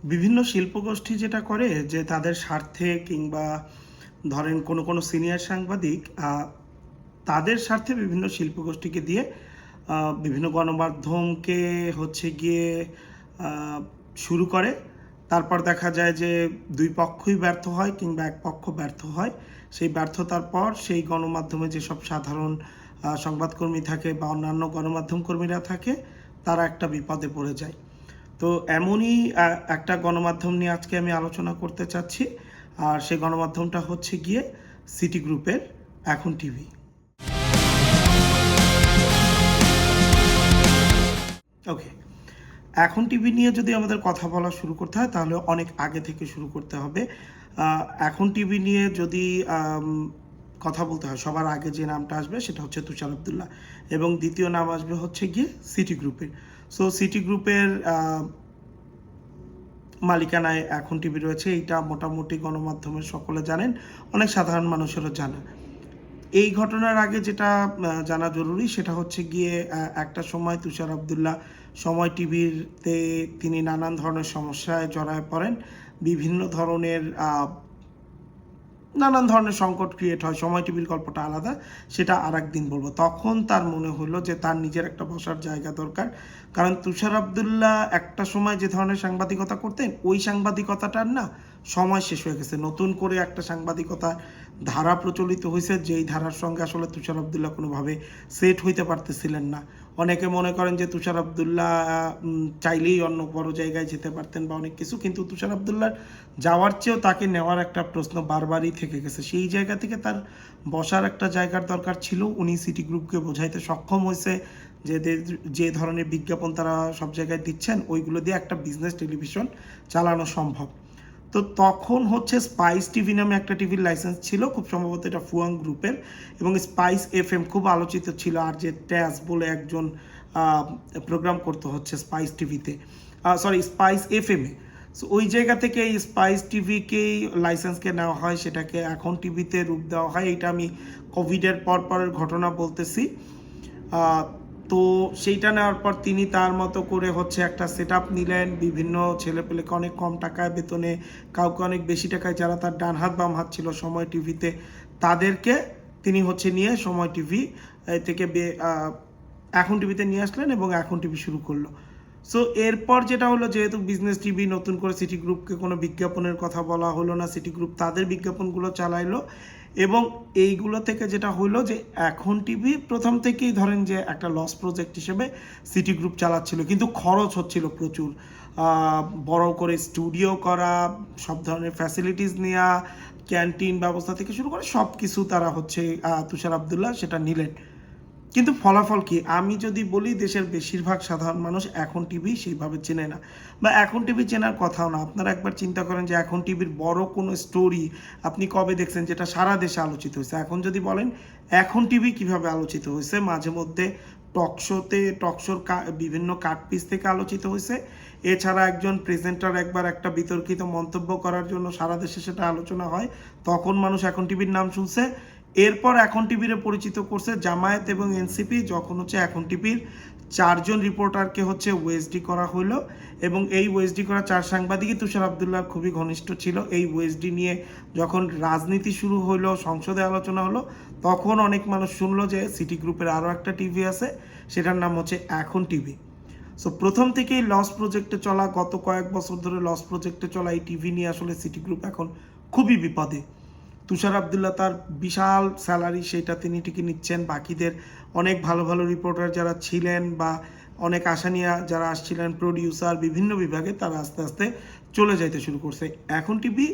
বিভিন্ন শিল্পগোষ্ঠী যেটা করে যে তাদের স্বার্থে কিংবা ধরেন কোনো সিনিয়র সাংবাদিক তাদের স্বার্থে বিভিন্ন শিল্পগোষ্ঠীকে দিয়ে বিভিন্ন গণমাধ্যমকে হচ্ছে গিয়ে আহ, শুরু করে। তারপর দেখা যায় যে দুই পক্ষই ব্যর্থ হয় কিংবা এক পক্ষ ব্যর্থ হয়। সেই ব্যর্থতার পর সেই গণমাধ্যমে যেসব সাধারণ সংবাদকর্মী থাকে বা অন্যান্য গণমাধ্যম কর্মীরা থাকে, তারা একটা বিপদে পড়ে যায়। তো এমনই একটা গণমাধ্যম নিয়ে আজকে আমি আলোচনা করতে চাচ্ছি। আর সেই গণমাধ্যমটা হচ্ছে গিয়ে সিটি গ্রুপের এখন টিভি। ওকে, এখন টিভি নিয়ে যদি আমাদের কথা বলা শুরু করতে হয় তাহলে অনেক আগে থেকে শুরু করতে হবে। এখন টিভি নিয়ে যদি কথা বলতে হয়, সবার আগে যে নামটা আসবে সেটা হচ্ছে তুষার আবদুল্লাহ, এবং দ্বিতীয় নাম আসবে হচ্ছে গিয়ে সিটি গ্রুপের। সো সিটি গ্রুপের মালিকানায় এখন টিভি রয়েছে, এইটা মোটামুটি গণমাধ্যমের সকলে জানেন, অনেক সাধারণ মানুষেরও জানা। এই ঘটনার আগে যেটা জানা জরুরি সেটা হচ্ছে গিয়ে একটা সময় তুষার আবদুল্লাহ সময় টিভিতে তিনি নানান ধরনের সমস্যায় জড়ায় পড়েন। বিভিন্ন ধরনের নানান ধরনের সংকট ক্রিয়েট হয়। সময় টিভির গল্পটা আলাদা, সেটা আর একদিন বলবো। তখন তার মনে হলো যে তার নিজের একটা বসার জায়গা দরকার। কারণ তুষার আবদুল্লাহ একটা সময় যে ধরনের সাংবাদিকতা করতেন, ওই সাংবাদিকতাটার না সময় শেষ হয়ে গেছে। নতুন করে একটা সাংবাদিকতা ধারা প্রচলিত হয়েছে, যেই ধারার সঙ্গে আসলে তুষার আবদুল্লাহ কোনোভাবে সেট হইতে পারতেছিলেন না। অনেকে মনে করেন যে তুষার আবদুল্লাহ চাইলেই অন্য বড় জায়গায় যেতে পারতেন বা অনেক কিছু, কিন্তু তুষার আবদুল্লাহ যাওয়ার চেয়েও তাকে নেওয়ার একটা প্রশ্ন বারবারই থেকে গেছে। সেই জায়গা থেকে তার বসার একটা জায়গার দরকার ছিল। উনি সিটি গ্রুপকে বোঝাইতে সক্ষম হয়েছে যে যে ধরনের বিজ্ঞাপন তারা সব জায়গায় দিচ্ছেন, ওইগুলো দিয়ে একটা বিজনেস টেলিভিশন চালানো সম্ভব। তো তখন হচ্ছে স্পাইস টিভি নামে একটা টিভির লাইসেন্স ছিল, খুব সম্ভবত এটা ফুয়াং গ্রুপের, এবং স্পাইস এফএম খুব আলোচিত ছিল। আর যে ট্যাস বলে একজন প্রোগ্রাম করতে হচ্ছে স্পাইস টিভিতে, স্পাইস এফএমে। সো ওই জায়গা থেকে এই স্পাইস টিভিকেই লাইসেন্সকে নেওয়া হয়, সেটাকে এখন টিভিতে রূপ দেওয়া হয়। এটা আমি কোভিডের পরের ঘটনা বলতেছি। তো সেইটা নেওয়ার পর তিনি তার মতো করে হচ্ছে একটা সেট আপ নিলেন। বিভিন্ন ছেলেপেলেকে অনেক কম টাকায় বেতনে, কাউকে অনেক বেশি টাকায়, যারা তার ডান হাত বাম হাত ছিল সময় টিভিতে, তাদেরকে তিনি হচ্ছে নিয়ে সময় টিভি থেকে এখন টিভিতে নিয়ে আসলেন এবং এখন টিভি শুরু করলো। সো এরপর যেটা হলো, যেহেতু বিজনেস টিভি, নতুন করে সিটি গ্রুপকে কোনো বিজ্ঞাপনের কথা বলা হলো না, সিটি গ্রুপ তাদের বিজ্ঞাপনগুলো চালাইলো। এবং এইগুলো থেকে যেটা হলো যে এখন টিভি প্রথম থেকেই ধরেন যে একটা লস প্রজেক্ট হিসেবে সিটি গ্রুপ চালাচ্ছিল, কিন্তু খরচ হচ্ছিল প্রচুর। বড় করে স্টুডিও করা, সব ধরনের ফ্যাসিলিটিস নেওয়া, ক্যান্টিন ব্যবস্থা থেকে শুরু করে সব কিছু তারা হচ্ছে তুষার আবদুল্লাহ সেটা নিলেন। কিন্তু ফলাফল কি, আমি যদি বলি, দেশের বেশিরভাগ সাধারণ মানুষ এখন টিভি সেইভাবে চেনে না, বা এখন টিভি চেনার কথাও না। আপনারা একবার চিন্তা করেন যে এখন টিভির বড় কোনো স্টোরি আপনি কবে দেখছেন যেটা সারা দেশে আলোচিত হয়েছে? এখন যদি বলেন এখন টিভি কিভাবে আলোচিত হয়েছে, মাঝে মধ্যে টকশোতে, টকশোর বিভিন্ন কাটপিস থেকে আলোচিত হয়েছে। এছাড়া একজন প্রেজেন্টার একবার একটা বিতর্কিত মন্তব্য করার জন্য সারা দেশে সেটা আলোচনা হয়, তখন মানুষ এখন টিভির নাম শুনছে। এরপর এখন টিভিরে পরিচিত করছে জামায়াত এবং এনসিপি, যখন হচ্ছে এখন টিভির 4জন রিপোর্টারকে হচ্ছে ওএসডি করা হলো। এবং এই ওএসডি করা 4 সাংবাদিকই তুষার আবদুল্লাহর খুবই ঘনিষ্ঠ ছিল। এই ওএসডি নিয়ে যখন রাজনীতি শুরু হলো, সংসদে আলোচনা হলো, তখন অনেক মানুষ শুনলো যে সিটি গ্রুপের আরও একটা টিভি আছে, সেটার নাম হচ্ছে এখন টিভি। সো প্রথম থেকেই লস প্রজেক্টে চলা, গত কয়েক বছর ধরে লস প্রজেক্টে চলা এই টিভি নিয়ে আসলে সিটি গ্রুপ এখন খুবই বিপদে। তুষার আবদুল্লাহ তার বিশাল স্যালারি সেটা তিনি ঠিকই নিচ্ছেন, বাকিদের অনেক ভালো ভালো রিপোর্টার যারা ছিলেন বা অনেক আশা নিয়ে যারা আসছিলেন, প্রডিউসার বিভিন্ন বিভাগে, তারা আস্তে আস্তে চলে যাইতে শুরু করছে। এখন টিভি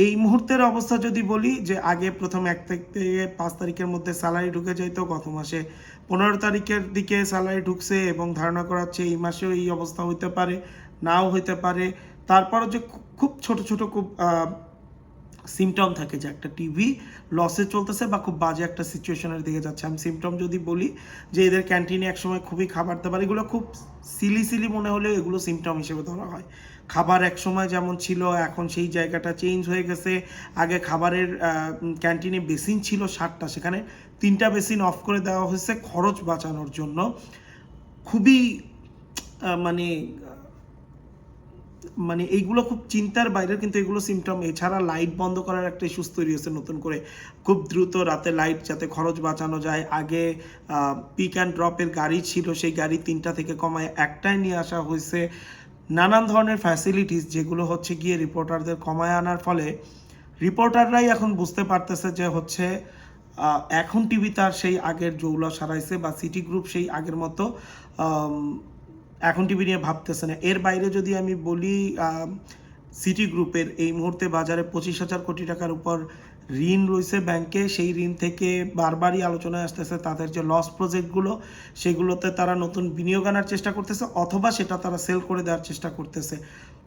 এই মুহূর্তের অবস্থা যদি বলি, যে আগে প্রথম 1 থেকে 5 তারিখের মধ্যে স্যালারি ঢুকে যাইতো, গত মাসে 15 তারিখের দিকে স্যালারি ঢুকছে, এবং ধারণা করা হচ্ছে এই মাসেও এই অবস্থা হইতে পারে, নাও হইতে পারে। তারপরও যে খুব ছোট ছোট খুব সিমটম থাকে যে একটা টিভি লসে চলতেছে বা খুব বাজে একটা সিচুয়েশনের দিকে যাচ্ছে। আমি সিমটম যদি বলি, যে এদের ক্যান্টিনে একসময় খুবই খাবার দাবার, এগুলো খুব সিলি মনে হলেও এগুলো সিমটম হিসেবে ধরা হয়। খাবার এক সময় যেমন ছিল, এখন সেই জায়গাটা চেঞ্জ হয়ে গেছে। আগে খাবারের ক্যান্টিনে বেসিন ছিল 60টা, সেখানে 3টা বেসিন অফ করে দেওয়া হয়েছে খরচ বাঁচানোর জন্য। খুবই মানে মানে এইগুলো খুব চিন্তার বাইরে, কিন্তু এগুলো সিমটম। এছাড়া লাইট বন্ধ করার একটা ইস্যুস তৈরি হয়েছে নতুন করে, খুব দ্রুত রাতে লাইট যাতে খরচ বাঁচানো যায়। আগে পিক অ্যান্ড ড্রপের গাড়ি ছিল, সেই গাড়ি 3টা থেকে কমায় 1টায় নিয়ে আসা হয়েছে। নানান ধরনের ফ্যাসিলিটিস যেগুলো হচ্ছে গিয়ে রিপোর্টারদের কমায় আনার ফলে রিপোর্টাররাই এখন বুঝতে পারতেছে যে হচ্ছে এখন টিভি তার সেই আগের জৌলস হারাইছে, বা সিটি গ্রুপ সেই আগের মতো এখন টিভি নিয়ে ভাবতেছে না। এর বাইরে যদি আমি বলি, সিটি গ্রুপের এই মুহূর্তে বাজারে 25,000 কোটি টাকার উপর ঋণ রয়েছে ব্যাংকে। সেই ঋণ থেকে বারবারই আলোচনায় আসতেছে তাদের যে লস প্রজেক্টগুলো, সেগুলোতে তারা নতুন বিনিয়োগ আনার চেষ্টা করতেছে, অথবা সেটা তারা সেল করে দেওয়ার চেষ্টা করতেছে।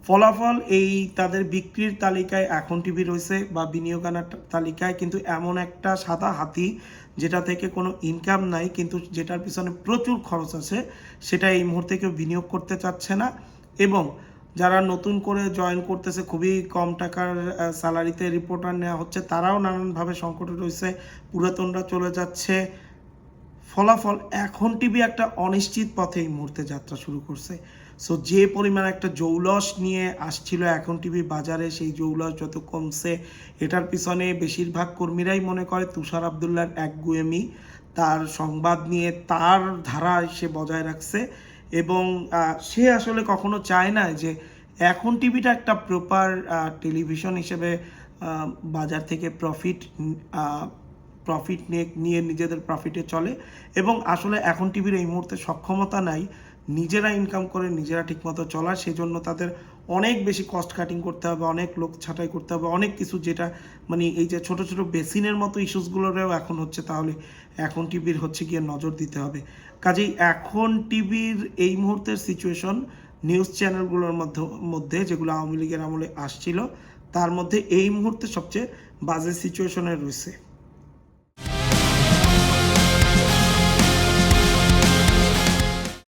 ফলাফল এই তাদের বিক্রির তালিকায় এখন টিভি রয়েছে, বা বিনিয়োগ আনার তালিকায়, কিন্তু এমন একটা সাদা হাতি যেটা থেকে কোনো ইনকাম নাই, কিন্তু যেটার পিছনে প্রচুর খরচ আছে, সেটা এই মুহূর্তে কেউ বিনিয়োগ করতে চাচ্ছে না। এবং যারা নতুন করে জয়েন করতেছে, খুবই কম টাকার স্যালারিতে রিপোর্টার নেওয়া হচ্ছে, তারাও নানানভাবে সংকটে রয়েছে, পুরাতনরা চলে যাচ্ছে। ফলাফল এখন টিভি একটা অনিশ্চিত পথে এই মুহূর্তে যাত্রা শুরু করছে। সো যে পরিমাণ একটা জৌলস নিয়ে আসছিল এখন টিভি বাজারে, সেই জৌলস যত কমছে, এটার পিছনে বেশিরভাগ কর্মীরাই মনে করে তুষার আবদুল্লাহর একগুঁয়েমি, তার সংবাদ নিয়ে তার ধারা সে বজায় রাখছে। এবং সে আসলে কখনো চায় না যে এখন টিভিটা একটা প্রপার টেলিভিশন হিসেবে বাজার থেকে প্রফিট নিয়ে নিজেদের প্রফিটে চলে। এবং আসলে এখন টিভির এই মুহূর্তে সক্ষমতা নাই নিজেরা ইনকাম করে নিজেরা ঠিকমতো চলার। সেজন্য তাদের অনেক বেশি কস্ট কাটিং করতে হবে, অনেক লোক ছাঁটাই করতে হবে, অনেক কিছু, যেটা মানে এই যে ছোট ছোট বেসিনের মতো ইস্যুসগুলোরেও এখন হচ্ছে, তাহলে এখন টিভির হচ্ছে গিয়ে নজর দিতে হবে। কাজেই এখন টিভির এই মুহূর্তের সিচুয়েশন নিউজ চ্যানেলগুলোর মধ্যে যেগুলো আওয়ামী লীগের আমলে আসছিল, তার মধ্যে এই মুহূর্তে সবচেয়ে বাজে সিচুয়েশনে রয়েছে।